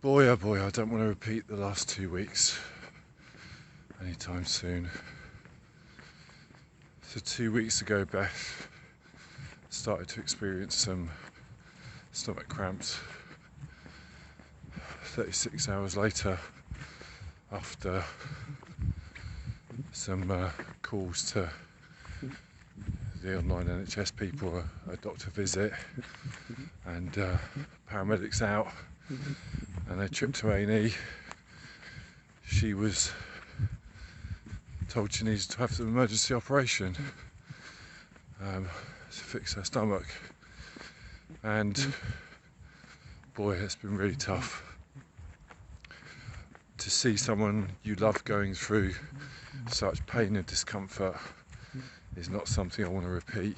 Boy, oh boy, I don't want to repeat the last 2 weeks anytime soon. So 2 weeks ago, Beth started to experience some stomach cramps. 36 hours later, after some calls to the online NHS people, a doctor visit and paramedics out and a trip to A&E, she was told she needed to have an emergency operation to fix her stomach. And boy, it's been really tough to see someone you love going through such pain and discomfort. Is not something I want to repeat.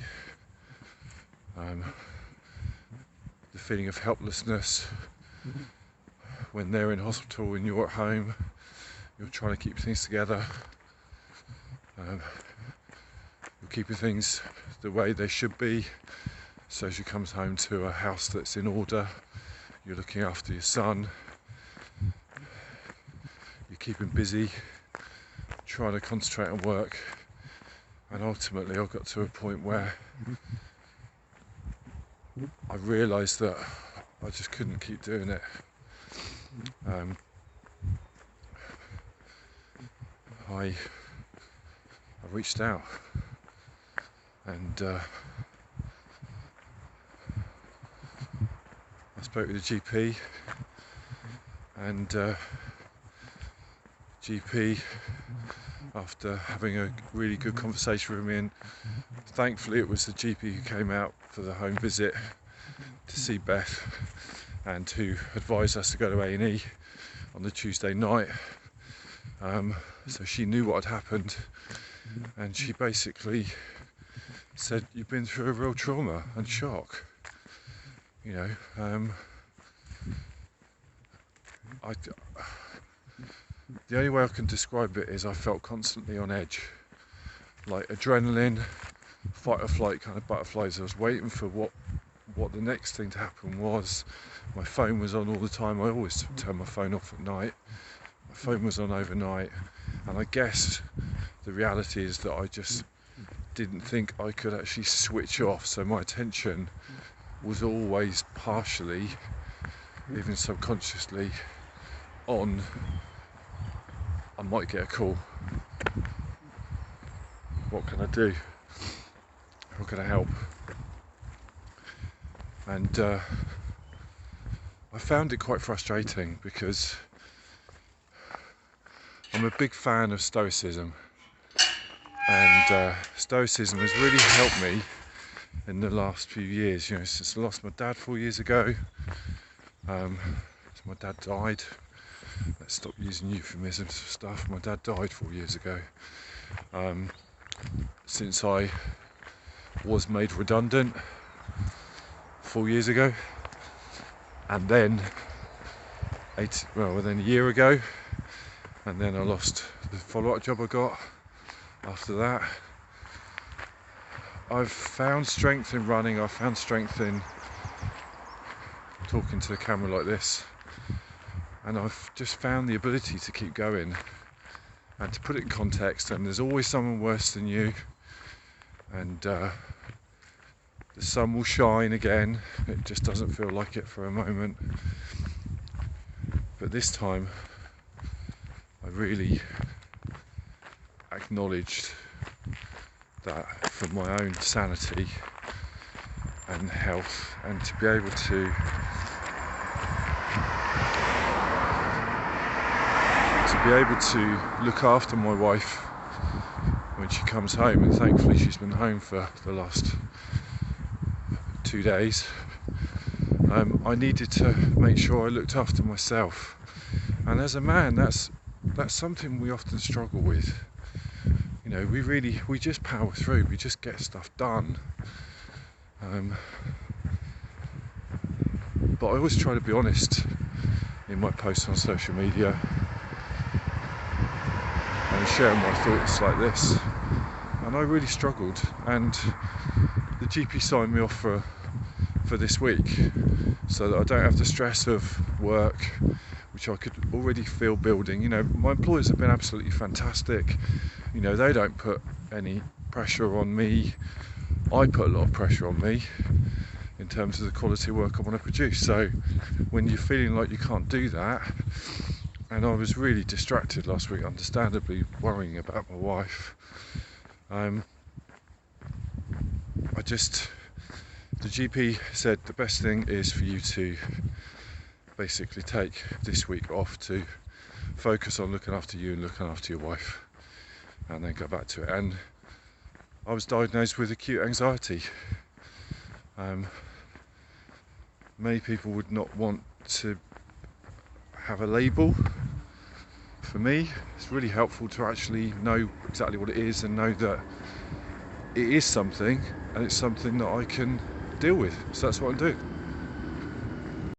The feeling of helplessness when they're in hospital and you're at home, you're trying to keep things together, you're keeping things the way they should be, so she comes home to a house that's in order, you're looking after your son, you're keeping busy, trying to concentrate on work. And ultimately I got to a point where I realised that I just couldn't keep doing it. I reached out and I spoke with the GP, and GP, after having a really good conversation with me, and thankfully it was the GP who came out for the home visit to see Beth and who advised us to go to A&E on the Tuesday night. So she knew what had happened, and she basically said, you've been through a real trauma and shock, you know. The only way I can describe it is I felt constantly on edge, like adrenaline, fight or flight kind of butterflies. I was waiting for what the next thing to happen was. My phone was on all the time. I always turn my phone off at night. My phone was on overnight, and I guess the reality is that I just didn't think I could actually switch off, so my attention was always partially, even subconsciously, on I might get a call. What can I do? How can I help? And I found it quite frustrating because I'm a big fan of Stoicism, and Stoicism has really helped me in the last few years. You know, since I lost my dad 4 years ago, so my dad died. Let's stop using euphemisms for stuff. My dad died 4 years ago. Since I was made redundant 4 years ago, and then a year ago, and then I lost the follow-up job I got after that. I've found strength in running. I've found strength in talking to the camera like this. And I've just found the ability to keep going and to put it in context, and there's always someone worse than you, and the sun will shine again. It just doesn't feel like it for a moment, but this time I really acknowledged that for my own sanity and health, and to be able to look after my wife when she comes home, and thankfully she's been home for the last 2 days. I needed to make sure I looked after myself, and as a man, that's something we often struggle with. You know, we just power through, we just get stuff done. But I always try to be honest in my posts on social media and sharing my thoughts like this, and I really struggled, and the GP signed me off for this week so that I don't have the stress of work which I could already feel building. You know, my employers have been absolutely fantastic. You know, they don't put any pressure on me. I put a lot of pressure on me in terms of the quality of work I want to produce. So when you're feeling like you can't do that, and I was really distracted last week, understandably worrying about my wife, the GP said the best thing is for you to basically take this week off to focus on looking after you and looking after your wife, and then go back to it. And I was diagnosed with acute anxiety. Many people would not want to have a label. For me, it's really helpful to actually know exactly what it is and know that it is something, and it's something that I can deal with. So that's what I'm doing.